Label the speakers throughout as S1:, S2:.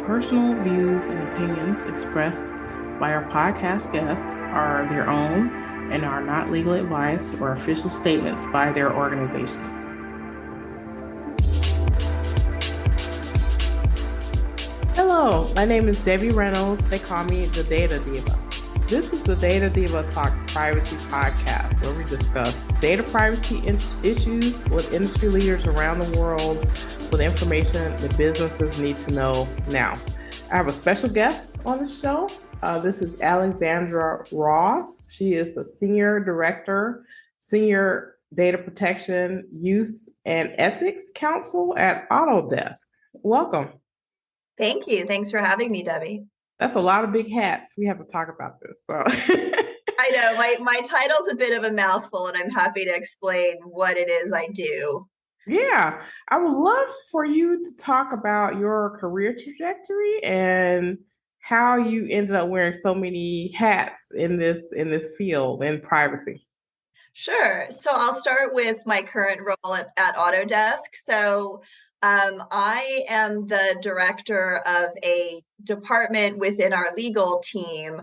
S1: personal views and opinions expressed by our podcast guests are their own and are not legal advice or official statements by their organizations. Hello, my name is Debbie Reynolds. They call me the Data Diva. This is the Data Diva Talks Privacy podcast, where we discuss data privacy issues with industry leaders around the world with information the businesses need to know now. I have a special guest on the show. This is Alexandra Ross. She is the Senior Director, Senior Data Protection, Use, and Ethics Counsel at Autodesk. Welcome.
S2: Thank you. Thanks for having me, Debbie.
S1: That's a lot of big hats. We have to talk about this. So.
S2: I know my title's a bit of a mouthful, and I'm happy to explain what it is I do.
S1: Yeah, I would love for you to talk about your career trajectory and how you ended up wearing so many hats in this field in privacy.
S2: Sure. So I'll start with my current role at Autodesk. So I am the director of a department within our legal team.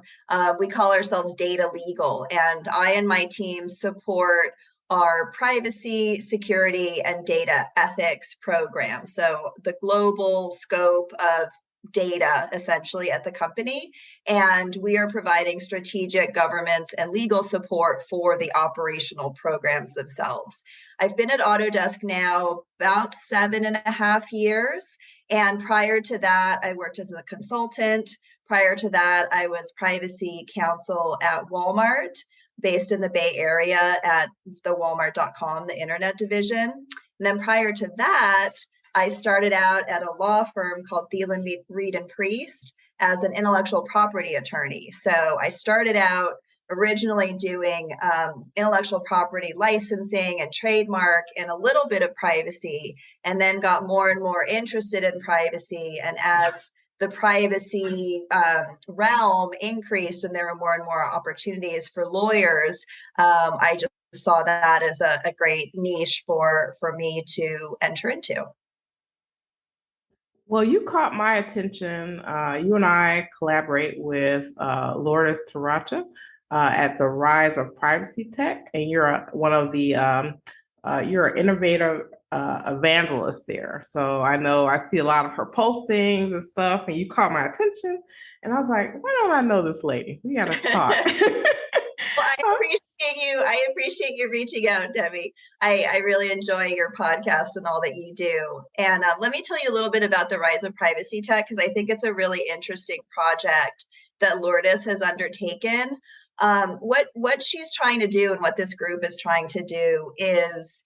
S2: We call ourselves Data Legal, and I and my team support our privacy, security, and data ethics program. So the global scope of data essentially at the company, and we are providing strategic governance and legal support for the operational programs themselves. I've been at Autodesk now about 7.5 years, and prior to that I worked as a consultant. Prior to that I was privacy counsel at Walmart, based in the Bay Area at the Walmart.com, the internet division. And then prior to that I started out at a law firm called Thielen, Reed and Priest as an intellectual property attorney. So I started out originally doing intellectual property licensing and trademark and a little bit of privacy, and then got more and more interested in privacy. And as the privacy realm increased and there were more and more opportunities for lawyers, I just saw that as a great niche for me to enter into.
S1: Well, you caught my attention. You and I collaborate with Lourdes Taracha at the Rise of Privacy Tech, and you're one of the you're an innovator evangelist there. So I know I see a lot of her postings and stuff, and you caught my attention, and I was like, why don't I know this lady? We got to talk.
S2: Well, I appreciate you reaching out, Debbie. I really enjoy your podcast and all that you do. And let me tell you a little bit about the Rise of Privacy Tech, because I think it's a really interesting project that Lourdes has undertaken. What she's trying to do and what this group is trying to do is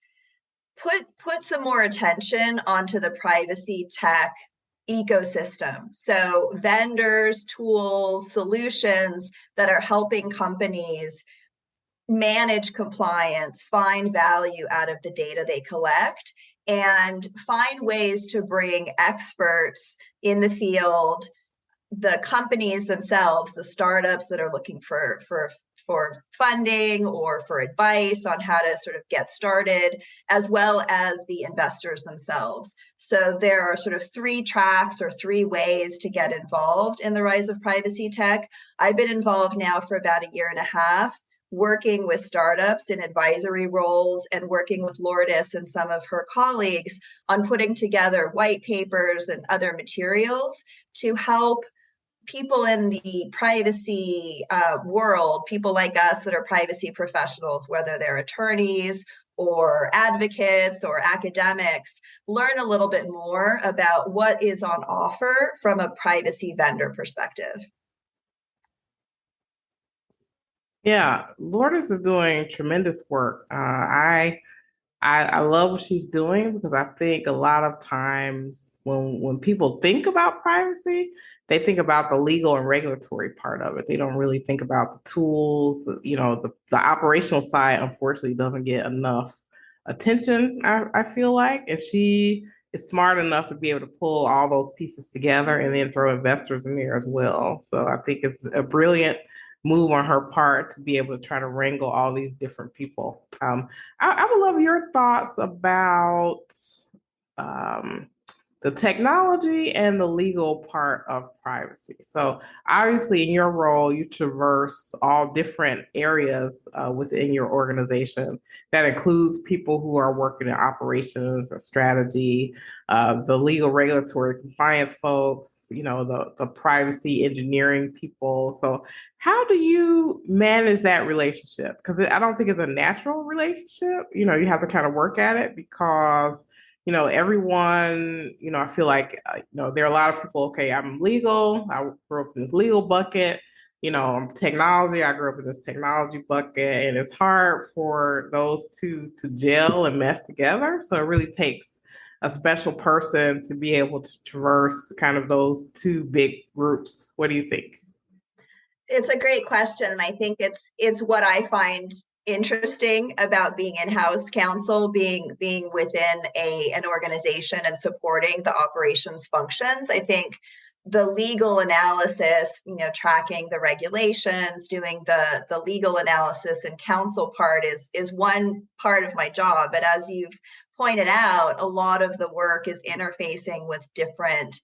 S2: put some more attention onto the privacy tech ecosystem. So vendors, tools, solutions that are helping companies manage compliance, find value out of the data they collect, and find ways to bring experts in the field, the companies themselves, the startups that are looking for funding or for advice on how to sort of get started, as well as the investors themselves. So there are sort of 3 tracks or 3 ways to get involved in the Rise of Privacy Tech. I've been involved now for about 1.5 years, working with startups in advisory roles and working with Lourdes and some of her colleagues on putting together white papers and other materials to help people in the privacy world, people like us that are privacy professionals, whether they're attorneys or advocates or academics, learn a little bit more about what is on offer from a privacy vendor perspective.
S1: Yeah, Lourdes is doing tremendous work. I love what she's doing, because I think a lot of times when people think about privacy, they think about the legal and regulatory part of it. They don't really think about the tools. The operational side, unfortunately, doesn't get enough attention, I feel like. And she is smart enough to be able to pull all those pieces together and then throw investors in there as well. So I think it's a brilliant move on her part to be able to try to wrangle all these different people. I would love your thoughts about the technology and the legal part of privacy. So obviously in your role, you traverse all different areas within your organization. That includes people who are working in operations and strategy, the legal regulatory compliance folks, the privacy engineering people. So how do you manage that relationship? Because I don't think it's a natural relationship. You have to kind of work at it because everyone, I feel like, there are a lot of people, okay, I'm legal. I grew up in this legal bucket. I'm technology. I grew up in this technology bucket. And it's hard for those two to gel and mesh together. So it really takes a special person to be able to traverse kind of those two big groups. What do you think?
S2: It's a great question, and I think it's what I find interesting about being in-house counsel, being within an organization and supporting the operations functions. I think the legal analysis, tracking the regulations, doing the legal analysis and counsel part is one part of my job. But as you've pointed out, a lot of the work is interfacing with different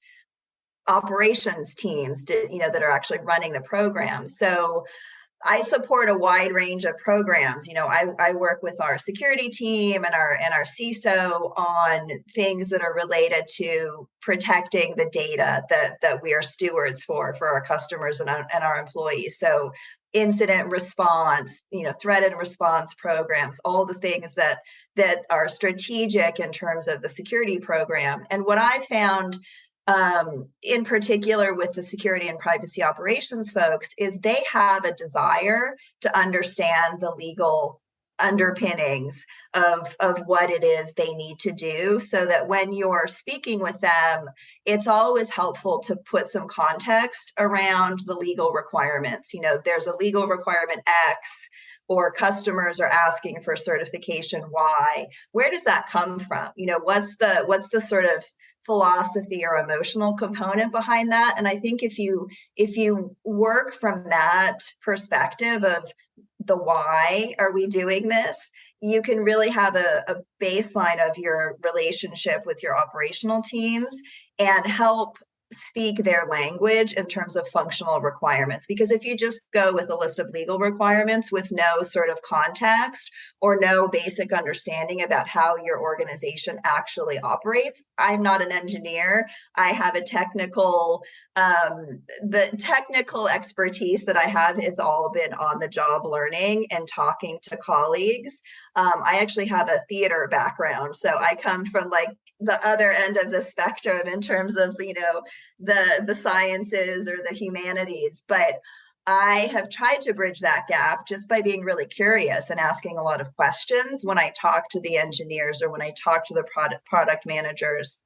S2: operations teams that are actually running the program. So I support a wide range of programs. I work with our security team and our CISO on things that are related to protecting the data that we are stewards for our customers and our employees. So incident response, threat and response programs, all the things that are strategic in terms of the security program. And what I found in particular with the security and privacy operations folks is they have a desire to understand the legal underpinnings of what it is they need to do, so that when you're speaking with them, it's always helpful to put some context around the legal requirements. There's a legal requirement X, or customers are asking for certification Y. Where does that come from? What's the sort of philosophy or emotional component behind that? And I think if you work from that perspective of the why are we doing this, you can really have a baseline of your relationship with your operational teams and help speak their language in terms of functional requirements. Because if you just go with a list of legal requirements with no sort of context or no basic understanding about how your organization actually operates, I'm not an engineer. I have a the technical expertise that I have has all been on the job learning and talking to colleagues. I actually have a theater background, so I come from like the other end of the spectrum in terms of the sciences or the humanities, but I have tried to bridge that gap just by being really curious and asking a lot of questions when I talk to the engineers or when I talk to the product managers.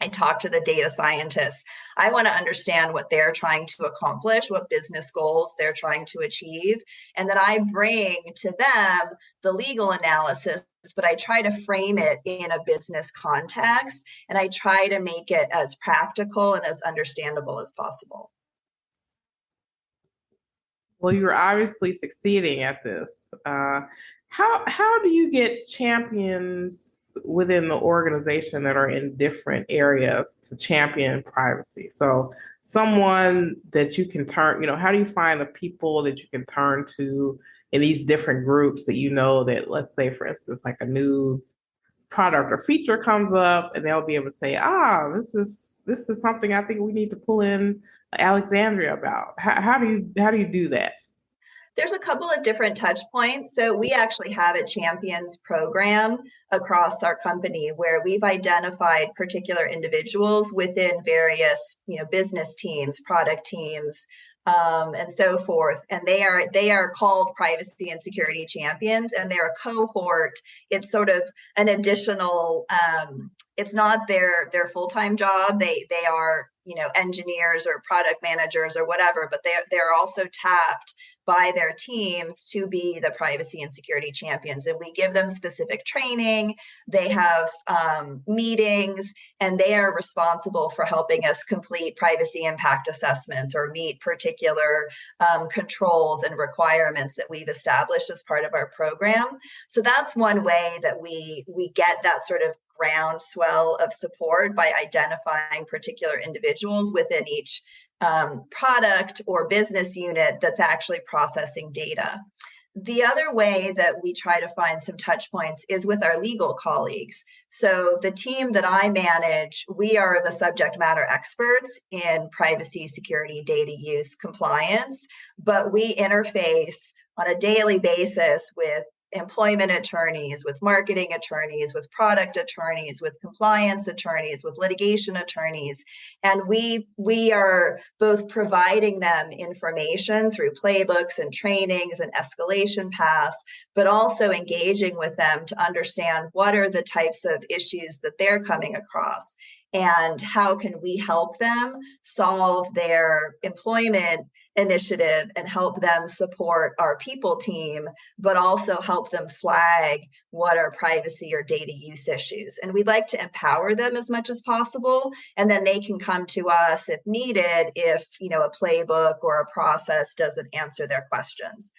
S2: I talk to the data scientists. I want to understand what they're trying to accomplish, what business goals they're trying to achieve. And then I bring to them the legal analysis, but I try to frame it in a business context. And I try to make it as practical and as understandable as possible.
S1: Well, you're obviously succeeding at this. How do you get champions within the organization that are in different areas to champion privacy? So someone that you can turn, how do you find the people that you can turn to in these different groups that that, let's say, for instance, like a new product or feature comes up and they'll be able to say, this is something I think we need to pull in Alexandria about. How do you do that?
S2: There's a couple of different touch points. So we actually have a champions program across our company where we've identified particular individuals within various, business teams, product teams, and so forth. And they are called privacy and security champions, and they're a cohort. It's sort of an additional. It's not their full-time job. They are engineers or product managers or whatever, but they're also tapped by their teams to be the privacy and security champions. And we give them specific training. They have meetings, and they are responsible for helping us complete privacy impact assessments or meet particular controls and requirements that we've established as part of our program. So that's one way that we get that sort of groundswell of support by identifying particular individuals within each product or business unit that's actually processing data. The other way that we try to find some touch points is with our legal colleagues. So the team that I manage, we are the subject matter experts in privacy, security, data use, compliance, but we interface on a daily basis with employment attorneys, with marketing attorneys, with product attorneys, with compliance attorneys, with litigation attorneys. And we are both providing them information through playbooks and trainings and escalation paths, but also engaging with them to understand what are the types of issues that they're coming across and how can we help them solve their employment initiative and help them support our people team, but also help them flag what are privacy or data use issues. And we'd like to empower them as much as possible. And then they can come to us if needed, if a playbook or a process doesn't answer their questions.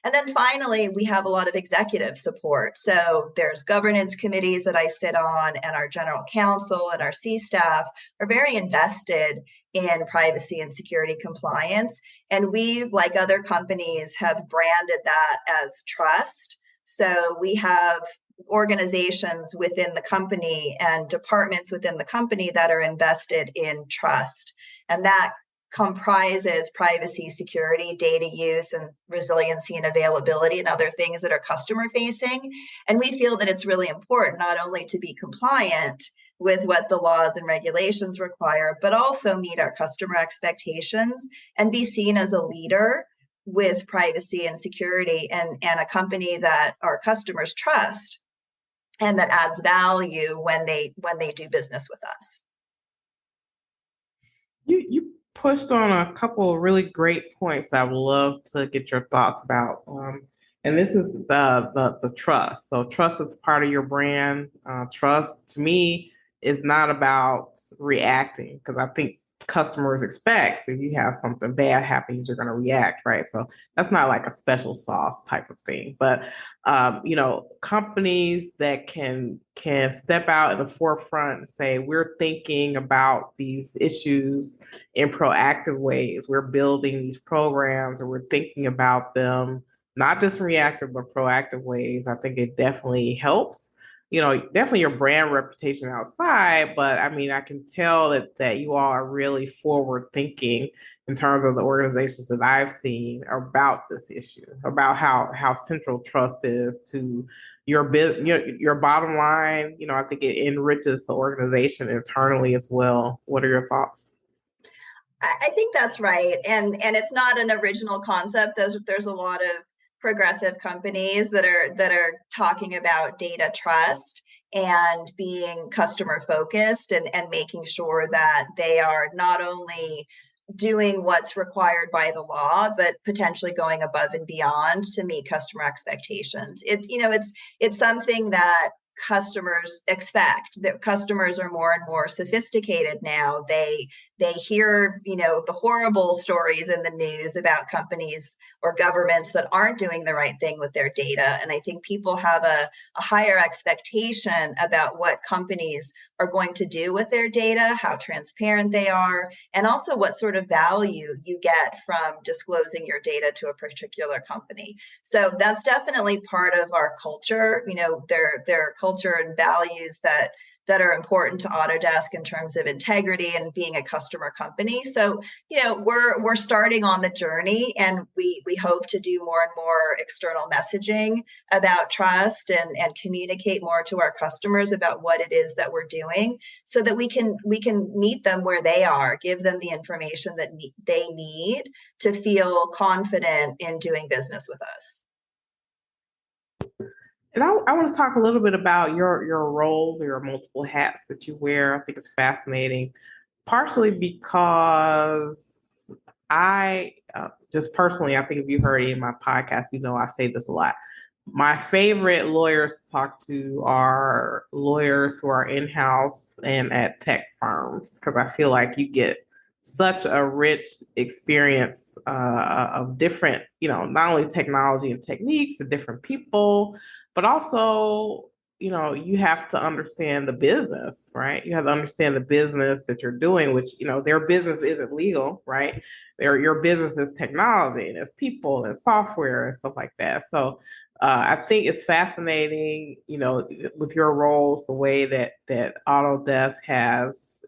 S2: And then finally, we have a lot of executive support. So there's governance committees that I sit on, and our general counsel and our C staff are very invested in privacy and security compliance. And we, like other companies, have branded that as trust. So we have organizations within the company and departments within the company that are invested in trust. And that comprises privacy, security, data use, and resiliency and availability and other things that are customer facing. And we feel that it's really important not only to be compliant with what the laws and regulations require, but also meet our customer expectations and be seen as a leader with privacy and security and a company that our customers trust and that adds value when they do business with us.
S1: You pushed on a couple of really great points I would love to get your thoughts about. And this is the trust. So trust is part of your brand. Trust to me is not about reacting, because I think customers expect if you have something bad happen, you're going to react, right? So that's not like a special sauce type of thing. But companies that can step out in the forefront and say, we're thinking about these issues in proactive ways. We're building these programs and we're thinking about them, not just reactive, but proactive ways. I think it definitely helps. Definitely your brand reputation outside, but I mean, I can tell that you all are really forward thinking in terms of the organizations that I've seen about this issue, about how central trust is to your your bottom line. I think it enriches the organization internally as well. What are your thoughts?
S2: I think that's right, and it's not an original concept. There's a lot of progressive companies that are talking about data trust and being customer focused and making sure that they are not only doing what's required by the law, but potentially going above and beyond to meet customer expectations. It's something that customers expect. That customers are more and more sophisticated now. They hear the horrible stories in the news about companies or governments that aren't doing the right thing with their data, and I think people have a higher expectation about what companies are going to do with their data, how transparent they are, and also what sort of value you get from disclosing your data to a particular company. So that's definitely part of our culture. Their culture and values that are important to Autodesk in terms of integrity and being a customer company. So, we're starting on the journey, and we hope to do more and more external messaging about trust and communicate more to our customers about what it is that we're doing, so that we can meet them where they are, give them the information that they need to feel confident in doing business with us.
S1: And I want to talk a little bit about your roles or your multiple hats that you wear. I think it's fascinating, partially because I just personally, I think if you heard any of my podcast, I say this a lot. My favorite lawyers to talk to are lawyers who are in-house and at tech firms, because I feel like you get such a rich experience of different, not only technology and techniques and different people, but also, you have to understand the business, right? You have to understand the business that you're doing, which, their business isn't legal, right? Your business is technology and it's people and software and stuff like that. So I think it's fascinating, with your roles, the way that Autodesk has,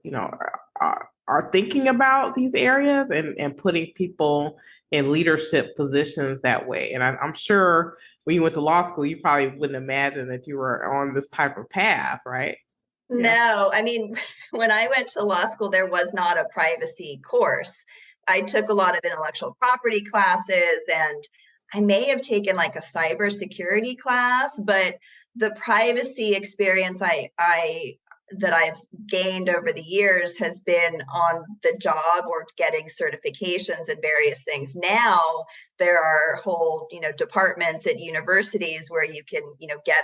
S1: are thinking about these areas and putting people in leadership positions that way. And I'm sure when you went to law school, you probably wouldn't imagine that you were on this type of path, right? Yeah.
S2: No, I mean, when I went to law school, there was not a privacy course. I took a lot of intellectual property classes, and I may have taken like a cybersecurity class, but the privacy experience I that I've gained over the years has been on the job or getting certifications and various things. Now there are whole, departments at universities where you can, get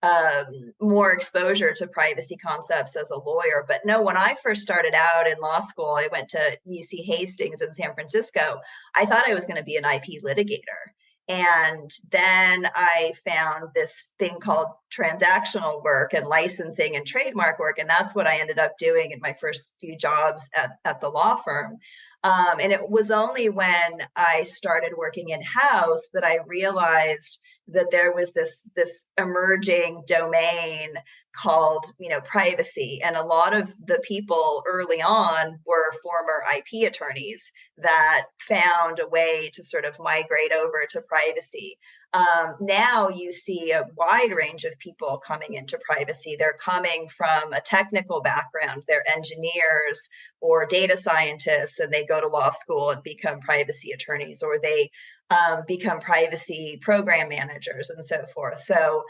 S2: a more exposure to privacy concepts as a lawyer. But no, when I first started out in law school, I went to UC Hastings in San Francisco. I thought I was going to be an IP litigator. And then I found this thing called transactional work and licensing and trademark work. And that's what I ended up doing in my first few jobs at the law firm. And it was only when I started working in house that I realized that there was this emerging domain called privacy, and a lot of the people early on were former IP attorneys that found a way to sort of migrate over to privacy. Now you see a wide range of people coming into privacy. They're coming from a technical background, they're engineers or data scientists, and they go to law school and become privacy attorneys, or they become privacy program managers and so forth. So,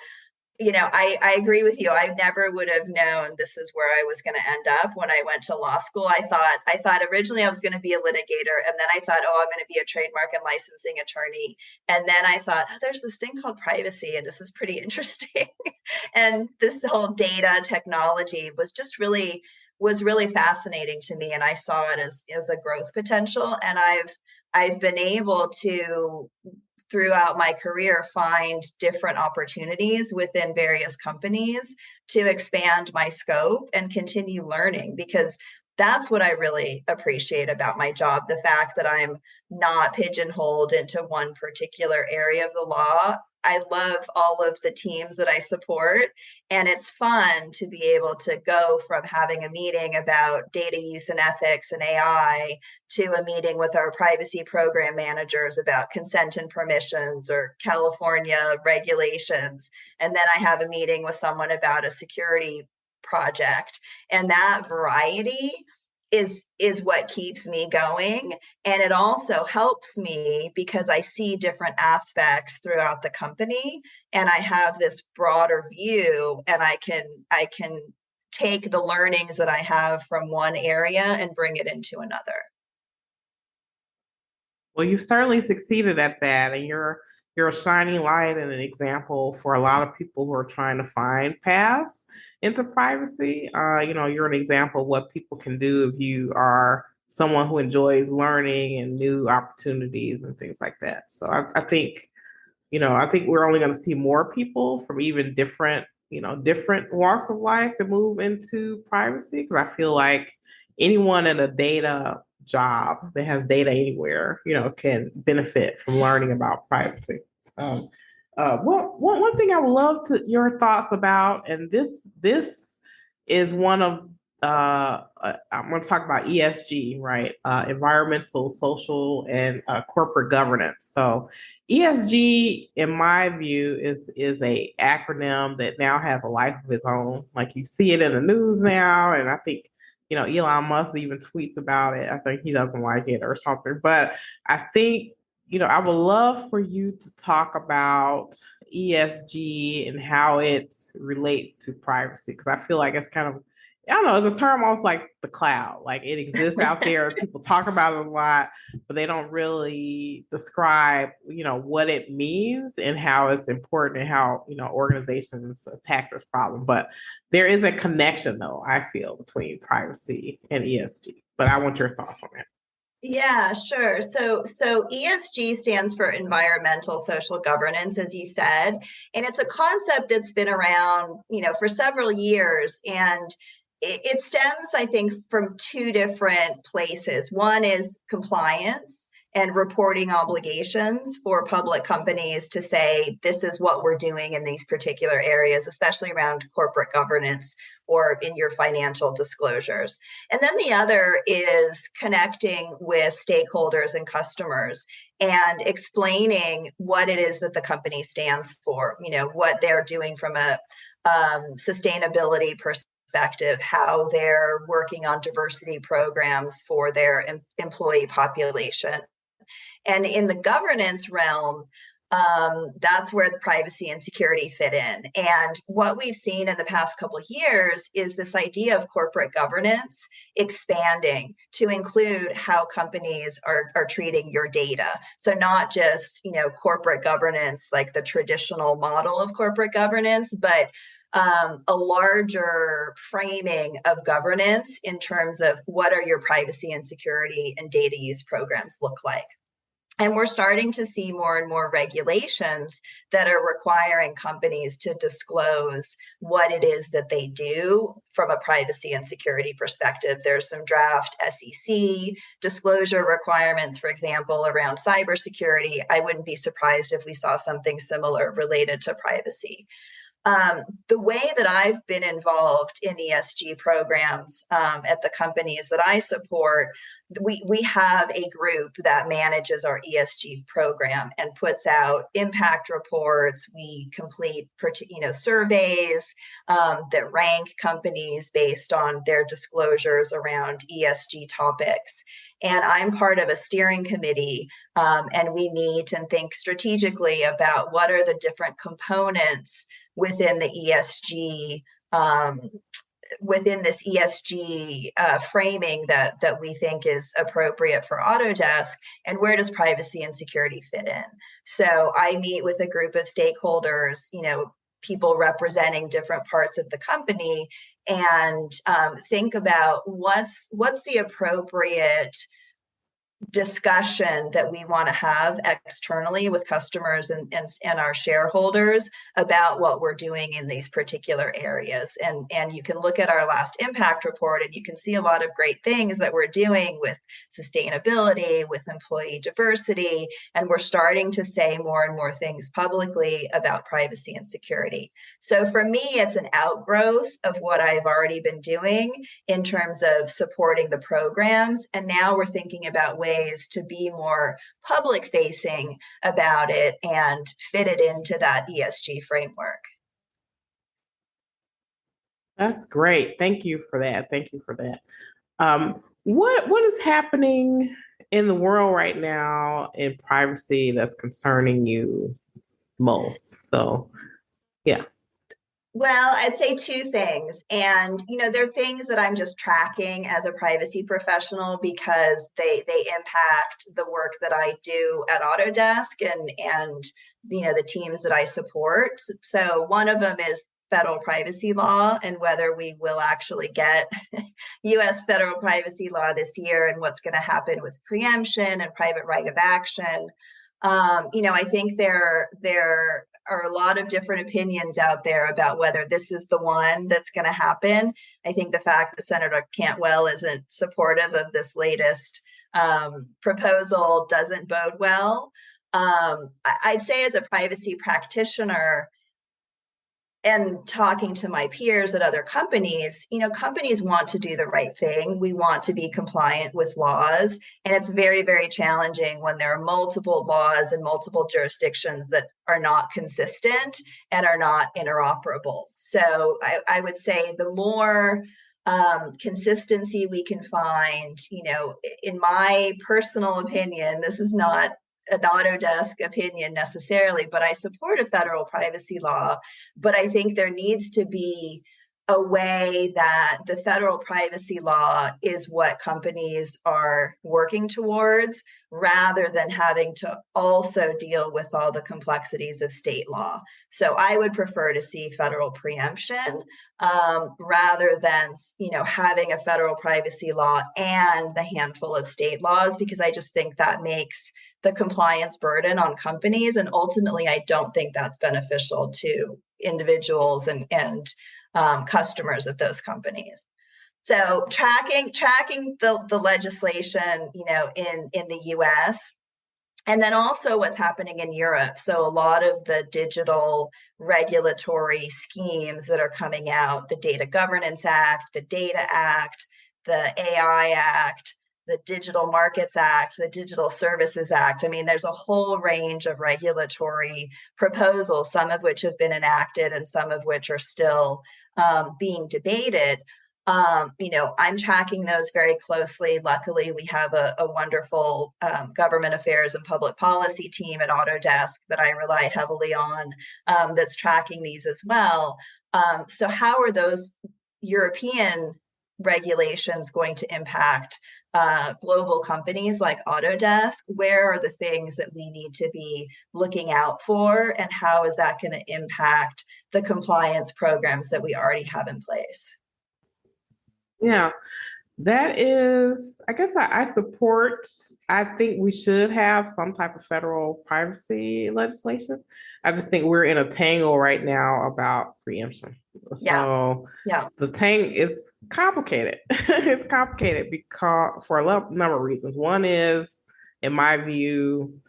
S2: I agree with you. I never would have known this is where I was going to end up when I went to law school. I thought originally I was going to be a litigator, and then I thought, oh, I'm going to be a trademark and licensing attorney. And then I thought, oh, there's this thing called privacy, and this is pretty interesting. And this whole data technology was really fascinating to me, and I saw it as a growth potential. And I've been able to, throughout my career, find different opportunities within various companies to expand my scope and continue learning, because that's what I really appreciate about my job, the fact that I'm not pigeonholed into one particular area of the law. I love all of the teams that I support, and it's fun to be able to go from having a meeting about data use and ethics and AI to a meeting with our privacy program managers about consent and permissions or California regulations. And then I have a meeting with someone about a security project. And that variety is what keeps me going, and it also helps me because I see different aspects throughout the company, and I have this broader view, and I can take the learnings that I have from one area and bring it into another.
S1: Well, you've certainly succeeded at that, and you're a shining light and an example for a lot of people who are trying to find paths into privacy. You're an example of what people can do if you are someone who enjoys learning and new opportunities and things like that. So I think we're only going to see more people from even different walks of life to move into privacy, because I feel like anyone in a data job that has data anywhere, can benefit from learning about privacy. Um, one thing I would love to your thoughts about, and this is one of I'm going to talk about ESG, right? Environmental, social, and corporate governance. So ESG, in my view, is a acronym that now has a life of its own. Like you see it in the news now, and I think Elon Musk even tweets about it. I think he doesn't like it or something. But I think I would love for you to talk about ESG and how it relates to privacy, because I feel like it's kind of I don't know, it's a term almost like the cloud. Like it exists out there, people talk about it a lot, but they don't really describe, what it means and how it's important and how, organizations attack this problem. But there is a connection though, I feel, between privacy and ESG. But I want your thoughts on that.
S2: Yeah, sure. So ESG stands for environmental social governance, as you said, and it's a concept that's been around, for several years, and it stems, I think, from two different places. One is compliance and reporting obligations for public companies to say this is what we're doing in these particular areas, especially around corporate governance or in your financial disclosures. And then the other is connecting with stakeholders and customers and explaining what it is that the company stands for, what they're doing from a sustainability perspective, how they're working on diversity programs for their employee population. And in the governance realm, that's where the privacy and security fit in. And what we've seen in the past couple of years is this idea of corporate governance expanding to include how companies are treating your data. So not just, corporate governance, like the traditional model of corporate governance, but a larger framing of governance in terms of what are your privacy and security and data use programs look like. And we're starting to see more and more regulations that are requiring companies to disclose what it is that they do from a privacy and security perspective. There's some draft SEC disclosure requirements, for example, around cybersecurity. I wouldn't be surprised if we saw something similar related to privacy. The way that I've been involved in ESG programs at the companies that I support, we have a group that manages our ESG program and puts out impact reports. We complete surveys that rank companies based on their disclosures around ESG topics. And I'm part of a steering committee, and we meet and think strategically about what are the different components within the ESG, within this ESG framing that we think is appropriate for Autodesk, and where does privacy and security fit in? So I meet with a group of stakeholders, people representing different parts of the company, and think about what's the appropriate discussion that we want to have externally with customers and our shareholders about what we're doing in these particular areas. And you can look at our last impact report and you can see a lot of great things that we're doing with sustainability, with employee diversity, and we're starting to say more and more things publicly about privacy and security. So for me, it's an outgrowth of what I've already been doing in terms of supporting the programs. And now we're thinking about ways to be more public facing about it and fit it into that ESG framework.
S1: That's great. Thank you for that. Thank you for that. What is happening in the world right now in privacy that's concerning you most? So, yeah.
S2: Well, I'd say two things. And, there are things that I'm just tracking as a privacy professional because they impact the work that I do at Autodesk and the teams that I support. So one of them is federal privacy law and whether we will actually get US federal privacy law this year and what's going to happen with preemption and private right of action. I think there are a lot of different opinions out there about whether this is the one that's going to happen. I think the fact that Senator Cantwell isn't supportive of this latest proposal doesn't bode well. I'd say as a privacy practitioner, and talking to my peers at other companies, companies want to do the right thing. We want to be compliant with laws. And it's very, very challenging when there are multiple laws in multiple jurisdictions that are not consistent and are not interoperable. So I would say the more consistency we can find, in my personal opinion, this is not an Autodesk opinion necessarily, but I support a federal privacy law. But I think there needs to be a way that the federal privacy law is what companies are working towards, rather than having to also deal with all the complexities of state law. So I would prefer to see federal preemption, rather than, having a federal privacy law and the handful of state laws, because I just think that makes the compliance burden on companies. And ultimately, I don't think that's beneficial to individuals and customers of those companies. So tracking the legislation, in the US, and then also what's happening in Europe. So a lot of the digital regulatory schemes that are coming out, the Data Governance Act, the Data Act, the AI Act, the Digital Markets Act, the Digital Services Act. I mean, there's a whole range of regulatory proposals, some of which have been enacted and some of which are still being debated. I'm tracking those very closely. Luckily, we have a wonderful government affairs and public policy team at Autodesk that I rely heavily on, that's tracking these as well. So how are those European regulations going to impact global companies like Autodesk? Where are the things that we need to be looking out for, and how is that going to impact the compliance programs that we already have in place?
S1: Yeah, that is, I guess I support, I think we should have some type of federal privacy legislation. I just think we're in a tangle right now about preemption.
S2: Yeah,
S1: So
S2: yeah,
S1: the tank is complicated. It's complicated because for a number of reasons. One is, in my view,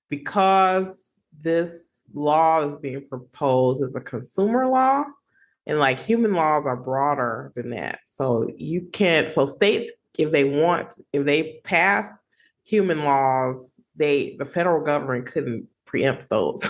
S1: because this law is being proposed as a consumer law, and like human laws are broader than that. So you can't, so states, if they pass human laws, the federal government couldn't preempt those.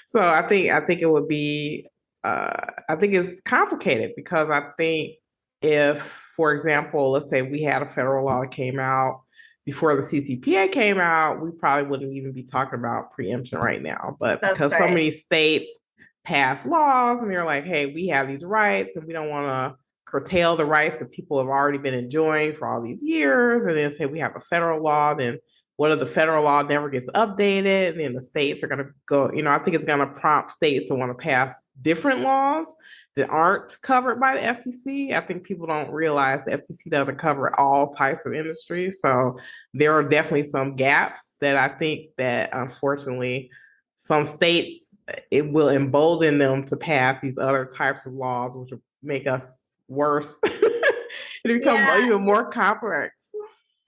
S1: So I think it would be, I think it's complicated because I think if, for example, let's say we had a federal law that came out before the CCPA came out, we probably wouldn't even be talking about preemption right now. But
S2: that's
S1: because so
S2: right.
S1: many states pass laws and they're like, hey, we have these rights and we don't want to curtail the rights that people have already been enjoying for all these years. And then say we have a federal law, then what if the federal law never gets updated? And then the states are going to go, I think it's going to prompt states to want to pass different laws that aren't covered by the FTC. I think people don't realize the FTC doesn't cover all types of industry. So there are definitely some gaps that I think that unfortunately some states, it will embolden them to pass these other types of laws, which will make us worse. It become
S2: Yeah,
S1: even more complex.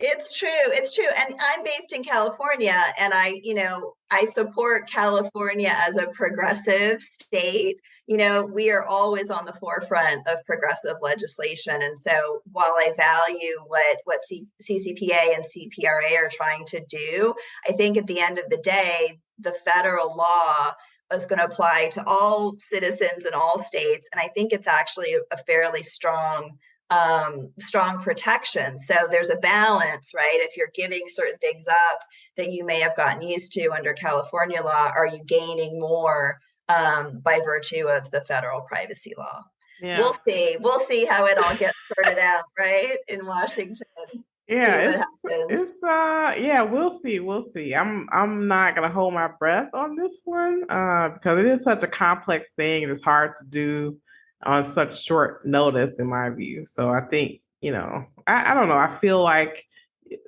S2: it's true. It's true. And I'm based in California, and I support California as a progressive state. We are always on the forefront of progressive legislation. And so while I value what CCPA and CPRA are trying to do, I think at the end of the day, the federal law is going to apply to all citizens in all states. And I think it's actually a fairly strong protection. So there's a balance, right? If you're giving certain things up that you may have gotten used to under California law, are you gaining more by virtue of the federal privacy law?
S1: Yeah.
S2: We'll see. We'll see how it all gets sorted out, right? In Washington. See
S1: Yeah,
S2: what happens.
S1: it's yeah, we'll see. We'll see. I'm not gonna hold my breath on this one, because it is such a complex thing and it's hard to do on such short notice in my view. So I think, I don't know. I feel like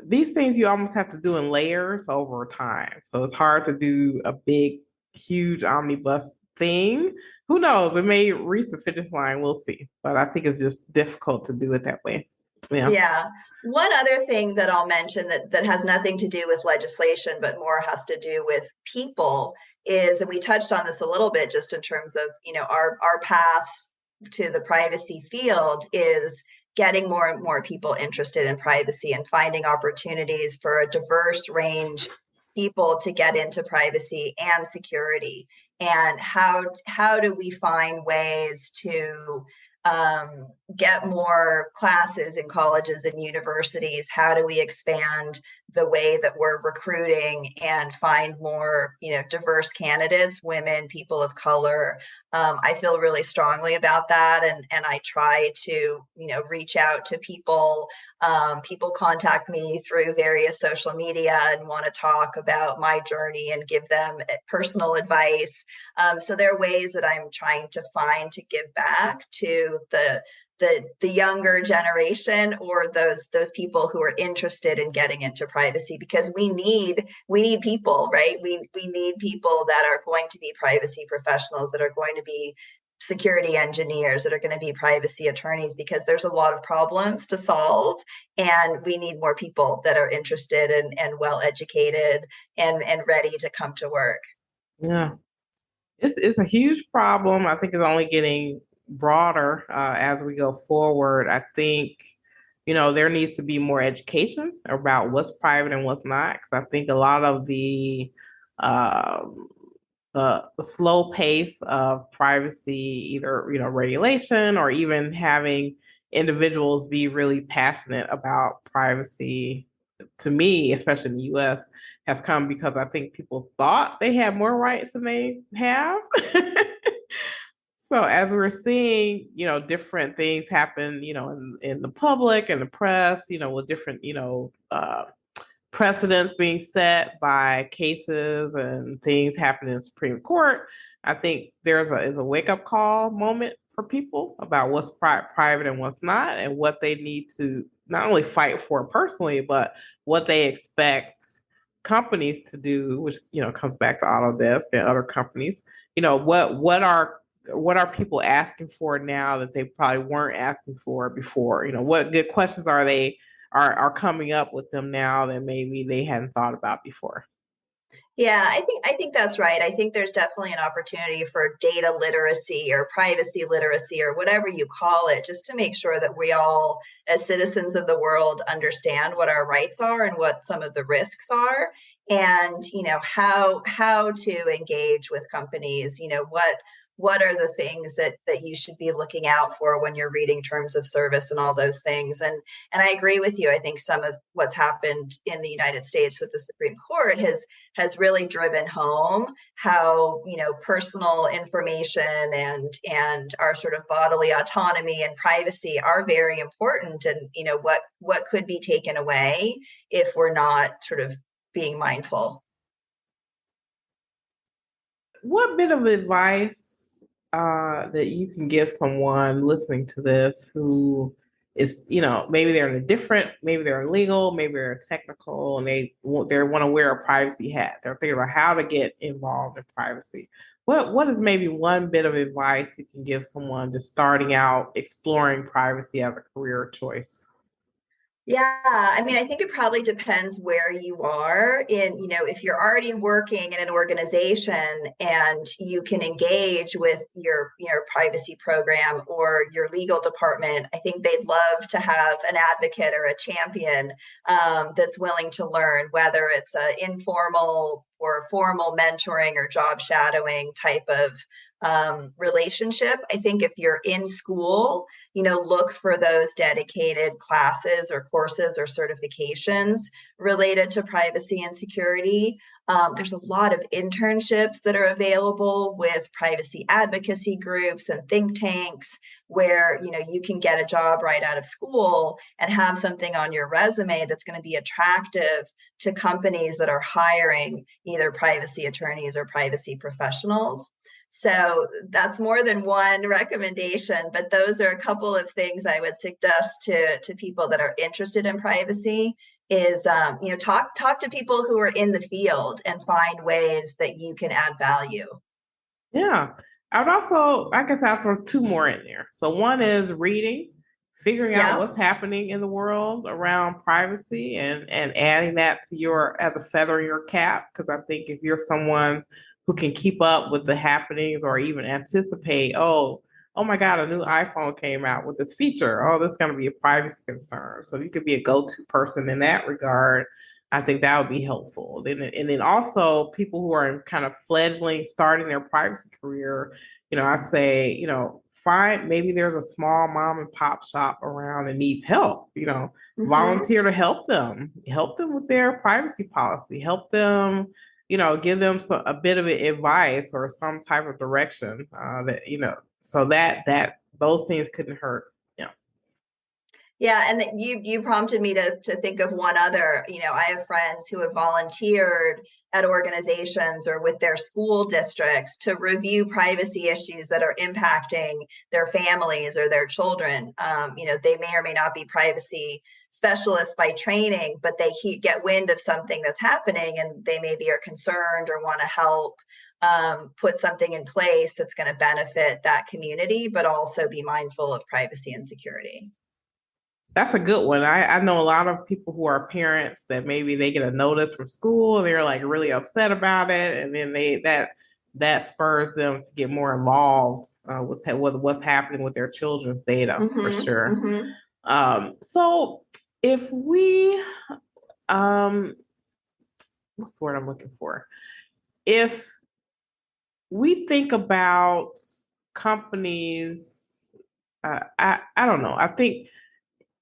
S1: these things you almost have to do in layers over time. So it's hard to do a big, huge omnibus thing. Who knows? It may reach the finish line. We'll see. But I think it's just difficult to do it that way. Yeah.
S2: Yeah. One other thing that I'll mention that has nothing to do with legislation, but more has to do with people is, and we touched on this a little bit just in terms of, our paths to the privacy field, is getting more and more people interested in privacy and finding opportunities for a diverse range of people to get into privacy and security. And how do we find ways to get more classes in colleges and universities? How do we expand the way that we're recruiting and find more, diverse candidates, women, people of color? I feel really strongly about that, and I try to, reach out to people. People contact me through various social media and want to talk about my journey and give them personal advice. So there are ways that I'm trying to find to give back to the younger generation, or those people who are interested in getting into privacy, because we need people, right? We need people that are going to be privacy professionals, that are going to be security engineers, that are going to be privacy attorneys, because there's a lot of problems to solve, and we need more people that are interested and well educated and ready to come to work.
S1: Yeah. It's a huge problem. I think it's only getting broader as we go forward. I think, there needs to be more education about what's private and what's not. Because I think a lot of um the slow pace of privacy, either regulation or even having individuals be really passionate about privacy, to me, especially in the US, has come because I think people thought they had more rights than they have. So as we're seeing, different things happen, in the public and the press, with different, precedents being set by cases and things happening in the Supreme Court, I think there's a wake up call moment for people about what's private and what's not, and what they need to not only fight for personally, but what they expect companies to do, which comes back to Autodesk and other companies. What are people asking for now that they probably weren't asking for before? What good questions are coming up with them now that maybe they hadn't thought about before.
S2: Yeah, I think that's right. I think there's definitely an opportunity for data literacy or privacy literacy or whatever you call it, just to make sure that we all, as citizens of the world, understand what our rights are and what some of the risks are, and how to engage with companies. What are the things that you should be looking out for when you're reading terms of service and all those things. And I agree with you. I think some of what's happened in the United States with the Supreme Court has really driven home how personal information and our sort of bodily autonomy and privacy are very important, and what could be taken away if we're not sort of being mindful.
S1: What bit of advice that you can give someone listening to this who is, maybe they're in a different, maybe they're legal, maybe they're technical, and they want to wear a privacy hat. They're thinking about how to get involved in privacy. What is maybe one bit of advice you can give someone just starting out exploring privacy as a career choice?
S2: Yeah, I mean, I think it probably depends where you are in, if you're already working in an organization and you can engage with your privacy program or your legal department. I think they'd love to have an advocate or a champion that's willing to learn, whether it's an informal or formal mentoring or job shadowing type of relationship. I think if you're in school, look for those dedicated classes or courses or certifications related to privacy and security. There's a lot of internships that are available with privacy advocacy groups and think tanks, where you can get a job right out of school and have something on your resume that's going to be attractive to companies that are hiring either privacy attorneys or privacy professionals. So that's more than one recommendation, but those are a couple of things I would suggest to people that are interested in privacy. Is talk to people who are in the field and find ways that you can add value.
S1: Yeah. I would also, I guess I'll throw two more in there. So one is reading, figuring out
S2: Yeah.
S1: what's happening in the world around privacy, and adding that to your as a feather in your cap. Because I think if you're someone who can keep up with the happenings or even anticipate, oh my God, a new iPhone came out with this feature. Oh, this is going to be a privacy concern. So you could be a go-to person in that regard. I think that would be helpful. And then also people who are kind of fledgling, starting their privacy career, I say, find maybe there's a small mom and pop shop around that needs help,
S2: Mm-hmm.
S1: volunteer to help them with their privacy policy, help them, give them a bit of advice or some type of direction that, so that those things couldn't hurt. Yeah.
S2: Yeah, and you prompted me to think of one other. I have friends who have volunteered at organizations or with their school districts to review privacy issues that are impacting their families or their children. They may or may not be privacy specialists by training, but they get wind of something that's happening, and they maybe are concerned or want to help put something in place that's going to benefit that community, but also be mindful of privacy and security.
S1: That's a good one. I know a lot of people who are parents that maybe they get a notice from school, they're like really upset about it, and then that spurs them to get more involved with what's happening with their children's data for
S2: Mm-hmm,
S1: sure.
S2: mm-hmm.
S1: So if we what's the word I'm looking for? If we think about companies, I don't know. I think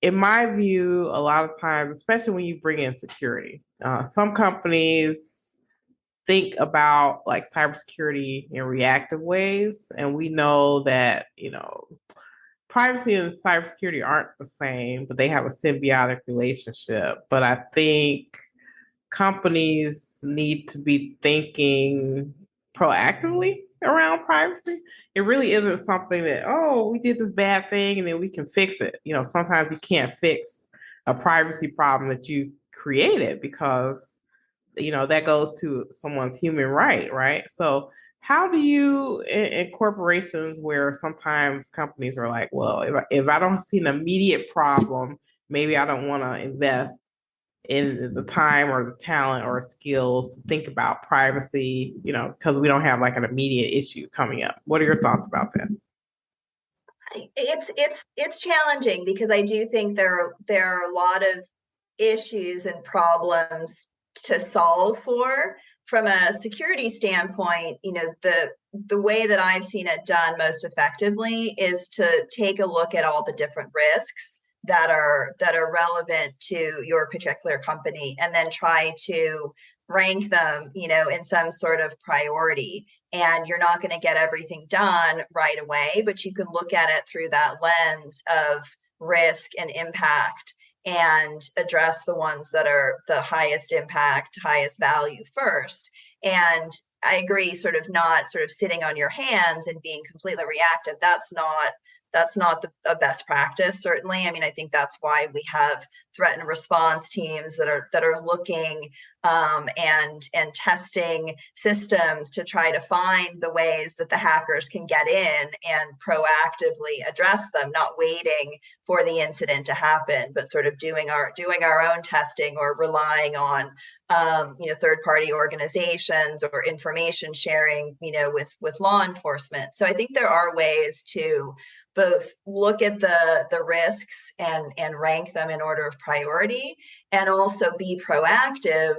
S1: in my view, a lot of times, especially when you bring in security, some companies think about like cybersecurity in reactive ways. And we know that, privacy and cybersecurity aren't the same, but they have a symbiotic relationship. But I think companies need to be thinking proactively around privacy. It really isn't something that, oh, we did this bad thing and then we can fix it. Sometimes you can't fix a privacy problem that you created because, that goes to someone's human right? So, how do you, in corporations where sometimes companies are like, well, if I don't see an immediate problem, maybe I don't want to invest in the time or the talent or skills to think about privacy, because we don't have like an immediate issue coming up. What are your thoughts about that?
S2: It's challenging because I do think there are a lot of issues and problems to solve for. From a security standpoint, the way that I've seen it done most effectively is to take a look at all the different risks that are relevant to your particular company, and then try to rank them, in some sort of priority. And you're not going to get everything done right away, but you can look at it through that lens of risk and impact and address the ones that are the highest impact, highest value first. And I agree, sort of not sort of sitting on your hands and being completely reactive. That's not a best practice, certainly. I mean, I think that's why we have threat and response teams that are looking and testing systems to try to find the ways that the hackers can get in and proactively address them, not waiting for the incident to happen, but sort of doing our own testing or relying on third-party organizations or information sharing, with law enforcement. So I think there are ways to both look at the risks and rank them in order of priority, and also be proactive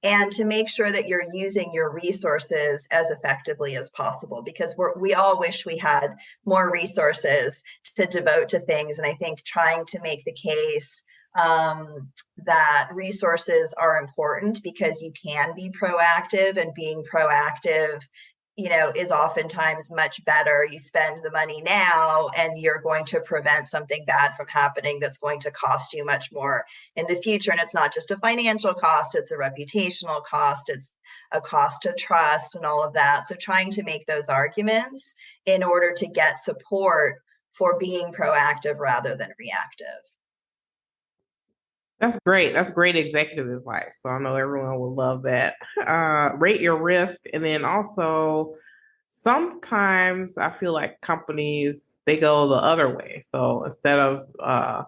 S2: and to make sure that you're using your resources as effectively as possible, because we all wish we had more resources to devote to things. And I think trying to make the case that resources are important because you can be proactive, and being proactive is oftentimes much better. You spend the money now and you're going to prevent something bad from happening that's going to cost you much more in the future. And it's not just a financial cost, it's a reputational cost, it's a cost to trust and all of that. So trying to make those arguments in order to get support for being proactive rather than reactive.
S1: That's great. That's great executive advice. So I know everyone will love that. Rate your risk. And then also, sometimes I feel like companies, they go the other way. So instead of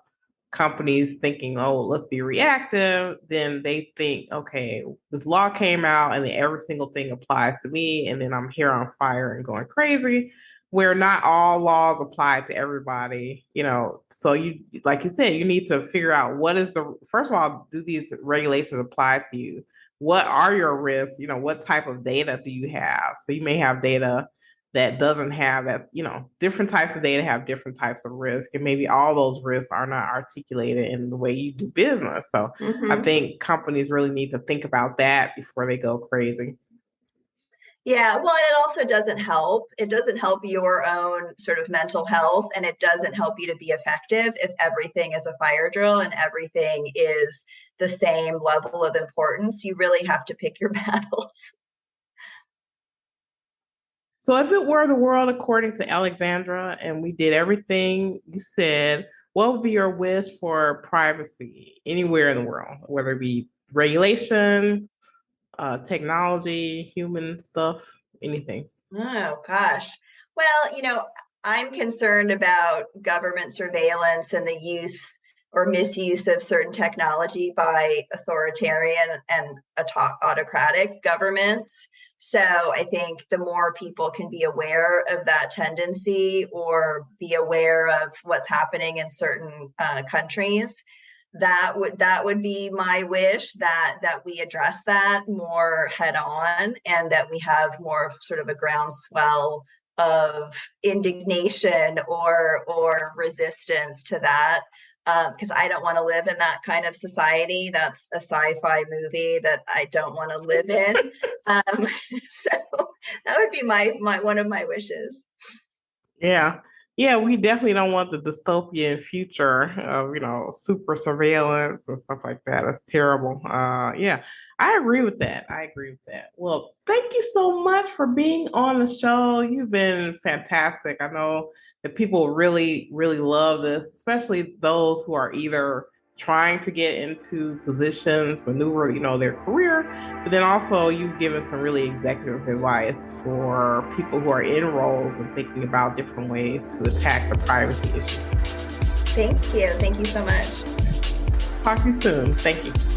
S1: companies thinking, oh, let's be reactive, then they think, okay, this law came out and then every single thing applies to me. And then I'm here on fire and going crazy, where not all laws apply to everybody, So like you said, you need to figure out first of all, do these regulations apply to you? What are your risks? What type of data do you have? So you may have data that doesn't have that, different types of data have different types of risk, and maybe all those risks are not articulated in the way you do business. So I think companies really need to think about that before they go crazy.
S2: Yeah, well, and it also doesn't help. It doesn't help your own sort of mental health, and it doesn't help you to be effective if everything is a fire drill and everything is the same level of importance. You really have to pick your battles.
S1: So if it were the world according to Alexandra and we did everything you said, what would be your wish for privacy anywhere in the world, whether it be regulation, technology, human stuff, anything?
S2: Oh, gosh. Well, I'm concerned about government surveillance and the use or misuse of certain technology by authoritarian and autocratic governments. So I think the more people can be aware of that tendency or be aware of what's happening in certain countries, that would be my wish, that we address that more head on, and that we have more sort of a groundswell of indignation or resistance to that, because I don't want to live in that kind of society. That's a sci-fi movie that I don't want to live in. So that would be my one of my wishes.
S1: Yeah. Yeah, we definitely don't want the dystopian future of, super surveillance and stuff like that. It's terrible. Yeah, I agree with that. I agree with that. Well, thank you so much for being on the show. You've been fantastic. I know that people really, really love this, especially those who are either trying to get into positions, maneuver, their career, but then also you've given some really executive advice for people who are in roles and thinking about different ways to attack the privacy issue.
S2: Thank you. Thank you so much.
S1: Talk to you soon. Thank you.